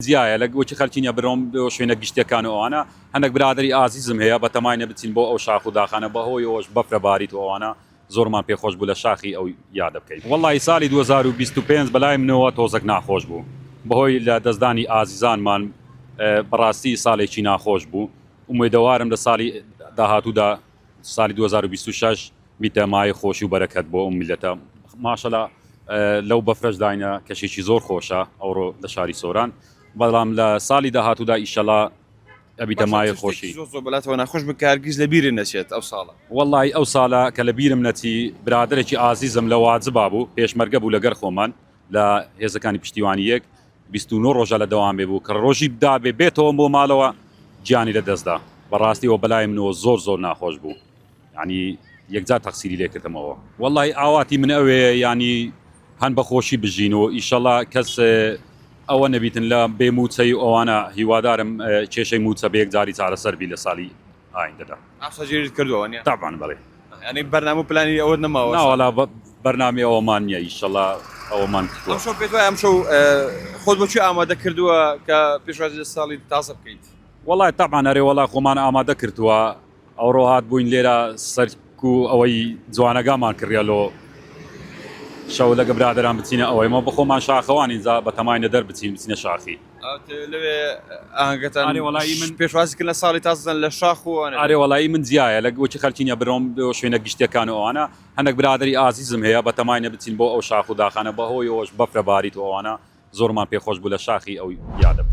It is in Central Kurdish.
زیایە لە گوچی خەلچینە بڕۆم بۆ شوێنە گشتەکان و ئەوانە هەندێک برادری ئازیزم هەیە بە تەماینە بچین بۆ ئەو شاخ و داخانە بەهۆی ئەوش بەفرە باریت و ئەوانە زۆرمان پێخۆش بوو لە شاخی ئەو یادە بکەیت. وەڵی ساڵی 2025 بەلای منەوە تۆزێک ناخۆش بوو بەهۆی لە دەستدانی ئازیزانمان بەڕاستی ساڵێکی ناخۆش بوو. ئومێدەوارم لە ساڵی داهاتوودا ساڵی 2026 بیتە مای خۆشی و بەرەکەت بۆ ئەو میلەتە ماشەڵا لەو بەفرەش داینە کەشێکی زۆر خۆشە ئەوڕۆ لە شاری سۆران بەڵام لە ساڵی داهاتوودا ئیشەڵا ئەبیتە مای خۆشی بەلاتەوە ناخۆش بکە هەرگیز لە بیرە نەچێت ئەو ساڵە. وەڵی ئەو ساڵە کە لە بیرم نەچی برادێکی ئازیزم لە واجبا بوو پێشمەرگە بوو لەگەر خۆمان لە هێزەکانی پشتیوانیەک 29 ڕۆژە لە دەوام بوو کە ڕۆژی بدابێ بێتەوە بۆ ماڵەوە گیانی لە دەستدا بەڕاستیەوە بەلای منەوە زۆر ناخۆش بوو ینی یەکجار تەقسیری لێکردمەوە. وەڵی ئاواتی من ئەوێ ینی هەن بەخۆشی بژین و ئیشەڵا کەس ئەوە نەبیتن لە بێ موچەی ئەوانە هیوادارم کێشەی موچە بە یەکجاری چارەسەربی لە ساڵی ئایندەدا. ئاساژێریت کردووە تاوان بڵێ ینی بەرنامە پلانی ئەوە نەماوە ناوەڵا بەرنامی ئەوەمان نییە ئیشەڵا ئەوەمان ئەمشەو پێت وایە ئەمشەو خۆت بۆچی ئامادە کردووە کە پێشوازی لە ساڵی تازە بکەیت؟ وەڵی تاوان هەرێ وەڵا خۆمان ئامادە کردووە ئەوڕۆ هات بووین لێرە سەرک و ئەوەی جوانەکانمان کڕیەلۆ شەو لەگە برادران بچینە ئەوەیمە بخۆمان شاخەوان اینجا بە تەماینە دەربچین بچینە شاخی لەوێ ئاهەنگەتان وەڵی من پێشوازیکردن لە ساڵی تازەن لە شاخ و ئارێ وەڵی من جیایە لە گوچی خەلچینە بڕۆم بۆ شوێنە گشتەکان و ئەوانە هەندێک برادری ئازیزم هەیە بە تەماینە بچین بۆ ئەو شاخ و داخانە بەهۆی ئەوش بەفرە باریت و ئەوانە زۆرمان پێخۆش بوو لە شاخی ئەو یادە.